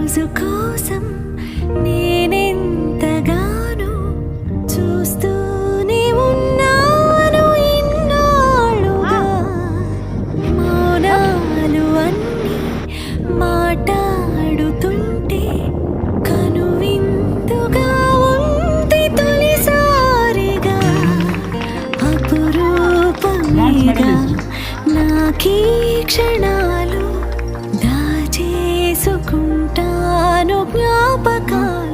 రోజు కోసం నేనెంతగానో చూస్తూనే ఉన్నాను ఇన్నాళ్ళుగా. మౌనాలు అన్నీ మాట్లాడుతుంటే కనువిందుగా ఉంది తొలిసారిగా. అపురూపమేగా నాకీ క్షణాలు దాచేసుకుంటాను జ్ఞాపకాలు.